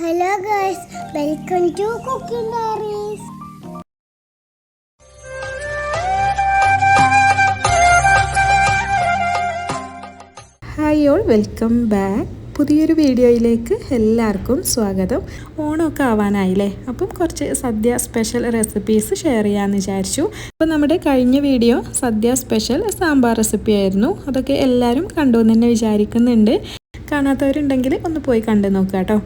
Hello guys, welcome to Cooking Diaries. Hi all, welcome back. പുതിയൊരു വീഡിയോയിലേക്ക് എല്ലാവർക്കും സ്വാഗതം. ഓണമൊക്കെ ആവാനായില്ലേ, അപ്പം കുറച്ച് സദ്യ സ്പെഷ്യൽ റെസിപ്പീസ് ഷെയർ ചെയ്യാമെന്ന് വിചാരിച്ചു. അപ്പോൾ നമ്മുടെ കഴിഞ്ഞ വീഡിയോ സദ്യ സ്പെഷ്യൽ സാമ്പാർ റെസിപ്പി ആയിരുന്നു. അതൊക്കെ എല്ലാവരും കണ്ടു എന്ന് തന്നെ വിചാരിക്കുന്നുണ്ട്. കാണാത്തവരുണ്ടെങ്കിൽ ഒന്ന് പോയി കണ്ടു നോക്കുക കേട്ടോ.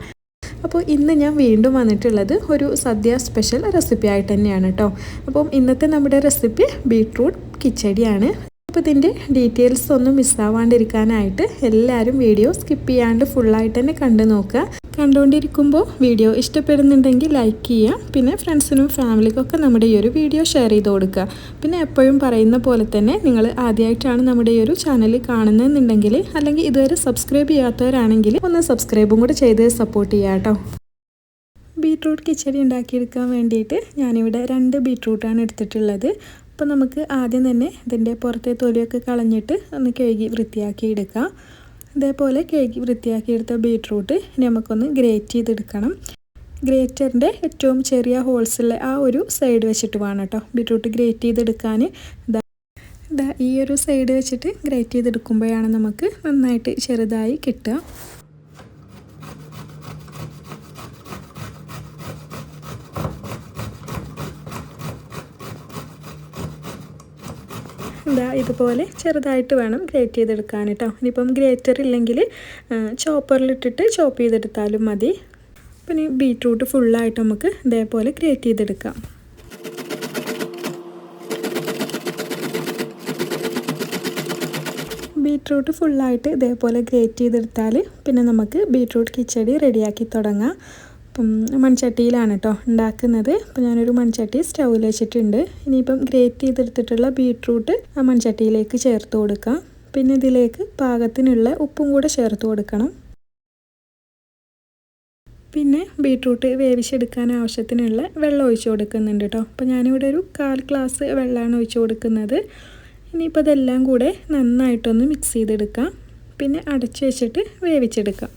അപ്പോൾ ഇന്ന് ഞാൻ വീണ്ടും വന്നിട്ടുള്ളത് ഒരു സദ്യ സ്പെഷ്യൽ റെസിപ്പി ആയിട്ട് തന്നെയാണ് കേട്ടോ. അപ്പം ഇന്നത്തെ നമ്മുടെ റെസിപ്പി ബീട്രൂട്ട് കിച്ചടിയാണ്. അപ്പോൾ ഇതിൻ്റെ ഡീറ്റെയിൽസ് ഒന്നും മിസ്സാവാണ്ടിരിക്കാനായിട്ട് എല്ലാവരും വീഡിയോ സ്കിപ്പ് ചെയ്യാണ്ട് ഫുള്ളായിട്ട് തന്നെ കണ്ടു നോക്കുക. കണ്ടുകൊണ്ടിരിക്കുമ്പോൾ വീഡിയോ ഇഷ്ടപ്പെടുന്നുണ്ടെങ്കിൽ ലൈക്ക് ചെയ്യുക. പിന്നെ ഫ്രണ്ട്സിനും ഫാമിലിക്കൊക്കെ നമ്മുടെ ഈ ഒരു വീഡിയോ ഷെയർ ചെയ്ത് കൊടുക്കുക. പിന്നെ എപ്പോഴും പറയുന്ന പോലെ തന്നെ നിങ്ങൾ ആദ്യമായിട്ടാണ് നമ്മുടെ ഈ ഒരു ചാനൽ കാണുന്നതെന്നുണ്ടെങ്കിൽ, അല്ലെങ്കിൽ ഇതുവരെ സബ്സ്ക്രൈബ് ചെയ്യാത്തവരാണെങ്കിൽ ഒന്ന് സബ്സ്ക്രൈബും കൂടെ ചെയ്ത് സപ്പോർട്ട് ചെയ്യുക കേട്ടോ. ബീട്രൂട്ട് കിച്ചടി ഉണ്ടാക്കിയെടുക്കാൻ വേണ്ടിയിട്ട് ഞാനിവിടെ 2 ബീട്രൂട്ടാണ് എടുത്തിട്ടുള്ളത്. അപ്പോൾ നമുക്ക് ആദ്യം തന്നെ ഇതിൻ്റെ പുറത്തെ തൊലിയൊക്കെ കളഞ്ഞിട്ട് ഒന്ന് കഴുകി വൃത്തിയാക്കി എടുക്കാം. ഇതേപോലെ കഴുകി വൃത്തിയാക്കിയെടുത്ത ബീട്രൂട്ട് നമുക്കൊന്ന് ഗ്രേറ്റ് ചെയ്തെടുക്കണം. ഗ്രേറ്ററിൻ്റെ ഏറ്റവും ചെറിയ ഹോൾസുള്ള ആ ഒരു സൈഡ് വെച്ചിട്ട് വേണം കേട്ടോ ബീട്രൂട്ട് ഗ്രേറ്റ് ചെയ്തെടുക്കാൻ. ഈ ഒരു സൈഡ് വെച്ചിട്ട് ഗ്രേറ്റ് ചെയ്തെടുക്കുമ്പോഴാണ് നമുക്ക് നന്നായിട്ട് ചെറുതായി കിട്ടുക. ഇതുപോലെ ചെറുതായിട്ട് വേണം ഗ്രേറ്റ് ചെയ്തെടുക്കാൻ കേട്ടോ. ഇനിയിപ്പം ഗ്രേറ്റർ ഇല്ലെങ്കിൽ ചോപ്പറിലിട്ടിട്ട് ചോപ്പ് ചെയ്തെടുത്താലും മതി. പിന്നെ ബീട്രൂട്ട് ഫുള്ളായിട്ട് നമുക്ക് ഇതേപോലെ ഗ്രേറ്റ് ചെയ്തെടുക്കാം. ബീട്രൂട്ട് ഫുള്ളായിട്ട് ഇതേപോലെ ഗ്രേറ്റ് ചെയ്തെടുത്താൽ പിന്നെ നമുക്ക് ബീട്രൂട്ട് കിച്ചടി റെഡിയാക്കി തുടങ്ങാം. അപ്പം മൺചട്ടിയിലാണ് കേട്ടോ ഉണ്ടാക്കുന്നത്. അപ്പോൾ ഞാനൊരു മൺചട്ടി സ്റ്റൗവിൽ വെച്ചിട്ടുണ്ട്. ഇനിയിപ്പം ഗ്രേറ്റ് ചെയ്തെടുത്തിട്ടുള്ള ബീട്രൂട്ട് ആ മൺചട്ടിയിലേക്ക് ചേർത്ത് കൊടുക്കാം. പിന്നെ ഇതിലേക്ക് പാകത്തിനുള്ള ഉപ്പും കൂടെ ചേർത്ത് കൊടുക്കണം. പിന്നെ ബീട്രൂട്ട് വേവിച്ചെടുക്കാൻ ആവശ്യത്തിനുള്ള വെള്ളം ഒഴിച്ച് കൊടുക്കുന്നുണ്ട് കേട്ടോ. അപ്പോൾ ഞാനിവിടെ ഒരു 1/4 ഗ്ലാസ് വെള്ളമാണ് ഒഴിച്ച് കൊടുക്കുന്നത്. ഇനിയിപ്പോൾ ഇതെല്ലാം കൂടെ നന്നായിട്ടൊന്ന് മിക്സ് ചെയ്തെടുക്കാം. പിന്നെ അടച്ച് വെച്ചിട്ട് വേവിച്ചെടുക്കാം.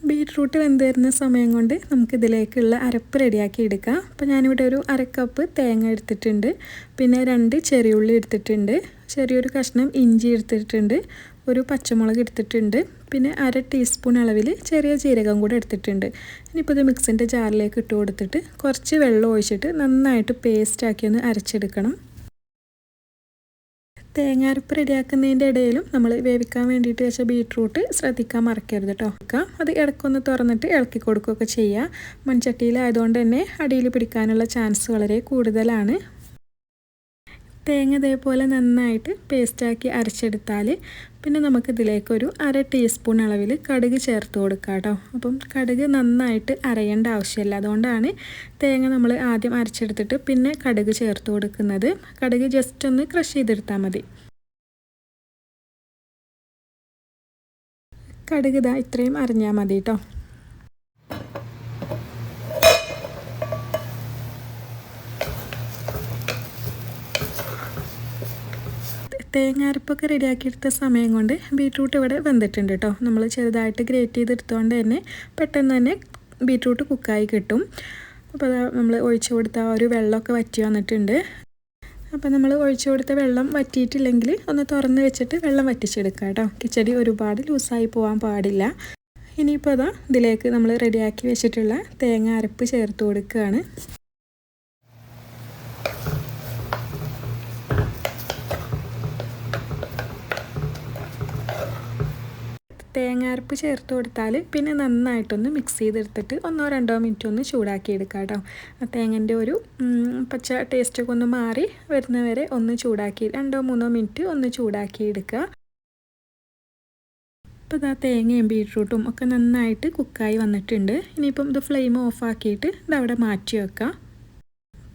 ബീട്രൂട്ട് വെന്ത് വരുന്ന സമയം കൊണ്ട് നമുക്കിതിലേക്കുള്ള അരപ്പ് റെഡിയാക്കി എടുക്കാം. അപ്പോൾ ഞാനിവിടെ ഒരു 1/2 കപ്പ് തേങ്ങ എടുത്തിട്ടുണ്ട്. പിന്നെ 2 ചെറിയുള്ളി എടുത്തിട്ടുണ്ട്. ചെറിയൊരു കഷ്ണം ഇഞ്ചി എടുത്തിട്ടുണ്ട്. ഒരു പച്ചമുളക് എടുത്തിട്ടുണ്ട്. പിന്നെ 1/2 ടീസ്പൂൺ അളവിൽ ചെറിയ ജീരകം കൂടെ എടുത്തിട്ടുണ്ട്. ഇനിയിപ്പോൾ ഇത് മിക്സിൻ്റെ ജാറിലേക്ക് ഇട്ട് കൊടുത്തിട്ട് കുറച്ച് വെള്ളം ഒഴിച്ചിട്ട് നന്നായിട്ട് പേസ്റ്റാക്കി ഒന്ന് അരച്ചെടുക്കണം. തേങ്ങ അരപ്പ് റെഡിയാക്കുന്നതിൻ്റെ ഇടയിലും നമ്മൾ വേവിക്കാൻ വേണ്ടിയിട്ട് വെച്ച ബീട്രൂട്ട് ശ്രദ്ധിക്കാൻ മറക്കരുത് കേട്ടോ. അത് ഇടയ്ക്കൊന്ന് തുറന്നിട്ട് ഇളക്കി കൊടുക്കുകയൊക്കെ ചെയ്യുക. മൺചട്ടിയിലായതുകൊണ്ട് തന്നെ അടിയിൽ പിടിക്കാനുള്ള ചാൻസ് വളരെ കൂടുതലാണ്. തേങ്ങ ഇതേപോലെ നന്നായിട്ട് പേസ്റ്റാക്കി അരച്ചെടുത്താൽ പിന്നെ നമുക്കിതിലേക്കൊരു 1/2 ടീസ്പൂൺ അളവിൽ കടുക് ചേർത്ത് കൊടുക്കാം കേട്ടോ. അപ്പം കടുക് നന്നായിട്ട് അരയേണ്ട ആവശ്യമില്ല. അതുകൊണ്ടാണ് തേങ്ങ നമ്മൾ ആദ്യം അരച്ചെടുത്തിട്ട് പിന്നെ കടുക് ചേർത്ത് കൊടുക്കുന്നത്. കടുക് ജസ്റ്റ് ഒന്ന് ക്രഷ് ചെയ്തെടുത്താൽ മതി. കടുക് ഇത്രയും അരഞ്ഞാൽ മതി കേട്ടോ. തേങ്ങ അരപ്പൊക്കെ റെഡിയാക്കിയെടുത്ത സമയം കൊണ്ട് ബീട്രൂട്ട് ഇവിടെ വെന്തിട്ടുണ്ട് കേട്ടോ. നമ്മൾ ചെറുതായിട്ട് ഗ്രേറ്റ് ചെയ്തെടുത്തുകൊണ്ട് തന്നെ പെട്ടെന്ന് തന്നെ ബീട്രൂട്ട് കുക്കായി കിട്ടും. അപ്പോൾ നമ്മൾ ഒഴിച്ചു കൊടുത്ത ആ ഒരു വെള്ളമൊക്കെ വറ്റി വന്നിട്ടുണ്ട്. അപ്പോൾ നമ്മൾ ഒഴിച്ചു കൊടുത്ത വെള്ളം വറ്റിയിട്ടില്ലെങ്കിൽ ഒന്ന് തുറന്ന് വെച്ചിട്ട് വെള്ളം വറ്റിച്ചെടുക്കുക കേട്ടോ. കിച്ചടി ഒരുപാട് ലൂസായി പോകാൻ പാടില്ല. ഇനിയിപ്പോൾ ഇതിലേക്ക് നമ്മൾ റെഡിയാക്കി വെച്ചിട്ടുള്ള തേങ്ങ അരപ്പ് ചേർത്ത് കൊടുക്കുകയാണ്. തേങ്ങാരപ്പ് ചേർത്ത് കൊടുത്താൽ പിന്നെ നന്നായിട്ടൊന്ന് മിക്സ് ചെയ്തെടുത്തിട്ട് 1-2 മിനിറ്റ് ഒന്ന് ചൂടാക്കി എടുക്കാം കേട്ടോ. തേങ്ങൻ്റെ ഒരു പച്ച ടേസ്റ്റൊക്കെ ഒന്ന് മാറി വരുന്നവരെ ഒന്ന് ചൂടാക്കി 2-3 മിനിറ്റ് ഒന്ന് ചൂടാക്കി എടുക്കുക. ഇപ്പോൾ തേങ്ങയും ബീട്രൂട്ടും ഒക്കെ നന്നായിട്ട് കുക്കായി വന്നിട്ടുണ്ട്. ഇനിയിപ്പം ഇത് ഫ്ലെയിം ഓഫാക്കിയിട്ട് ഇതവിടെ മാറ്റി വെക്കാം.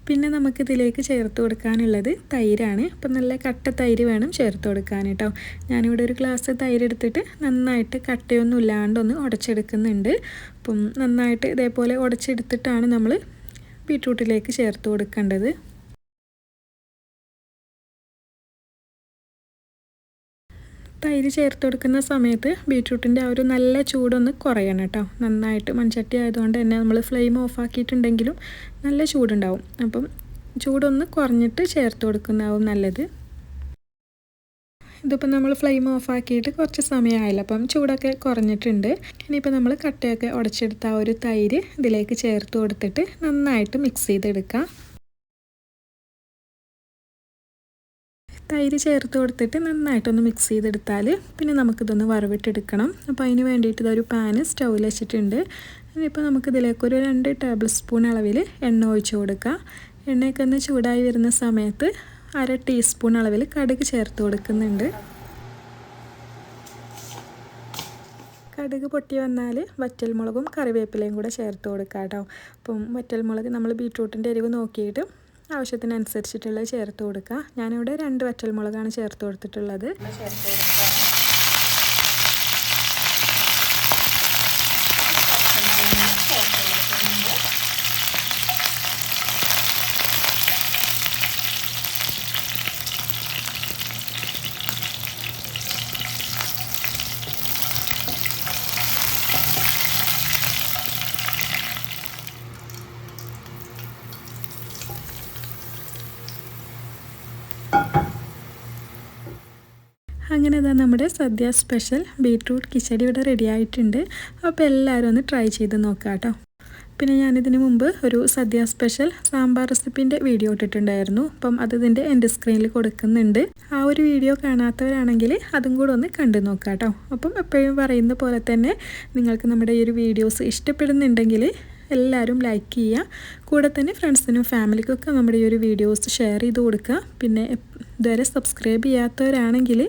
പിന്നെ നമുക്കിതിലേക്ക് ചേർത്ത് കൊടുക്കാനുള്ളത് തൈരാണ്. അപ്പം നല്ല കട്ട തൈര് വേണം ചേർത്ത് കൊടുക്കാൻ കേട്ടോ. ഞാനിവിടെ ഒരു ഗ്ലാസ് തൈര് എടുത്തിട്ട് നന്നായിട്ട് കട്ടയൊന്നും ഇല്ലാണ്ടൊന്ന് ഉടച്ചെടുക്കുന്നുണ്ട്. അപ്പം നന്നായിട്ട് ഇതേപോലെ ഉടച്ചെടുത്തിട്ടാണ് നമ്മൾ ബീട്രൂട്ടിലേക്ക് ചേർത്ത് കൊടുക്കേണ്ടത്. തൈര് ചേർത്ത് കൊടുക്കുന്ന സമയത്ത് ബീട്രൂട്ടിൻ്റെ ആ ഒരു നല്ല ചൂടൊന്ന് കുറയണം കേട്ടോ. നന്നായിട്ട് മൺചട്ടി ആയതുകൊണ്ട് തന്നെ നമ്മൾ ഫ്ലെയിം ഓഫ് ആക്കിയിട്ടുണ്ടെങ്കിലും നല്ല ചൂടുണ്ടാവും. അപ്പം ചൂടൊന്ന് കുറഞ്ഞിട്ട് ചേർത്ത് കൊടുക്കുന്നതാവും നല്ലത്. ഇതിപ്പോൾ നമ്മൾ ഫ്ലെയിം ഓഫ് ആക്കിയിട്ട് കുറച്ച് സമയമായില്ല, അപ്പം ചൂടൊക്കെ കുറഞ്ഞിട്ടുണ്ട്. ഇനിയിപ്പോൾ നമ്മൾ കട്ടയൊക്കെ ഉടച്ചെടുത്ത ആ ഒരു തൈര് ഇതിലേക്ക് ചേർത്ത് കൊടുത്തിട്ട് നന്നായിട്ട് മിക്സ് ചെയ്തെടുക്കാം. തൈര് ചേർത്ത് കൊടുത്തിട്ട് നന്നായിട്ടൊന്ന് മിക്സ് ചെയ്തെടുത്താൽ പിന്നെ നമുക്കിതൊന്ന് വറവിട്ടെടുക്കണം. അപ്പോൾ അതിന് വേണ്ടിയിട്ട് ഇതൊരു പാന് സ്റ്റൗവിൽ വെച്ചിട്ടുണ്ട്. ഇനിയിപ്പോൾ നമുക്കിതിലേക്കൊരു 2 ടേബിൾ സ്പൂൺ അളവിൽ എണ്ണ ഒഴിച്ച് കൊടുക്കാം. എണ്ണയൊക്കെ ഒന്ന് ചൂടായി വരുന്ന സമയത്ത് 1/2 ടീസ്പൂൺ അളവിൽ കടുക് ചേർത്ത് കൊടുക്കുന്നുണ്ട്. കടുക് പൊട്ടി വന്നാൽ വറ്റൽമുളകും കറിവേപ്പിലയും കൂടെ ചേർത്ത് കൊടുക്കാം കേട്ടോ. അപ്പം വറ്റൽമുളക് നമ്മൾ ബീട്രൂട്ടിൻ്റെ എരിവ് നോക്കിയിട്ട് ആവശ്യത്തിനനുസരിച്ചിട്ടുള്ളത് ചേർത്ത് കൊടുക്കുക. ഞാനിവിടെ 2 വറ്റൽമുളകാണ് ചേർത്ത് കൊടുത്തിട്ടുള്ളത്. അങ്ങനെ ഇതാ നമ്മുടെ സദ്യ സ്പെഷ്യൽ ബീട്രൂട്ട് കിച്ചടി ഇവിടെ റെഡി ആയിട്ടുണ്ട്. അപ്പോൾ എല്ലാവരും ഒന്ന് ട്രൈ ചെയ്ത് നോക്കാം കേട്ടോ. പിന്നെ ഞാനിതിന് മുമ്പ് ഒരു സദ്യ സ്പെഷ്യൽ സാമ്പാർ റെസിപ്പിൻ്റെ വീഡിയോ ഇട്ടിട്ടുണ്ടായിരുന്നു. അപ്പം അത് ഇതിൻ്റെ എൻ്റെ സ്ക്രീനിൽ കൊടുക്കുന്നുണ്ട്. ആ ഒരു വീഡിയോ കാണാത്തവരാണെങ്കിൽ അതും കൂടെ ഒന്ന് കണ്ടു നോക്കാം കേട്ടോ. അപ്പം എപ്പോഴും പറയുന്ന പോലെ തന്നെ നിങ്ങൾക്ക് നമ്മുടെ ഈ ഒരു വീഡിയോസ് ഇഷ്ടപ്പെടുന്നുണ്ടെങ്കിൽ എല്ലാവരും ലൈക്ക് ചെയ്യുക. കൂടെ തന്നെ ഫ്രണ്ട്സിനും ഫാമിലിക്കൊക്കെ നമ്മുടെ ഈ ഒരു വീഡിയോസ് ഷെയർ ചെയ്ത് കൊടുക്കുക. പിന്നെ ഇതുവരെ സബ്സ്ക്രൈബ് ചെയ്യാത്തവരാണെങ്കിൽ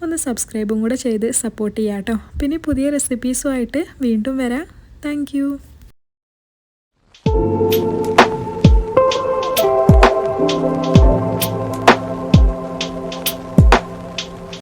ഒന്ന് സബ്സ്ക്രൈബും കൂടെ ചെയ്ത് സപ്പോർട്ട് ചെയ്യാം കേട്ടോ. പിന്നെ പുതിയ റെസിപ്പീസുമായിട്ട് വീണ്ടും വരാം. Thank you.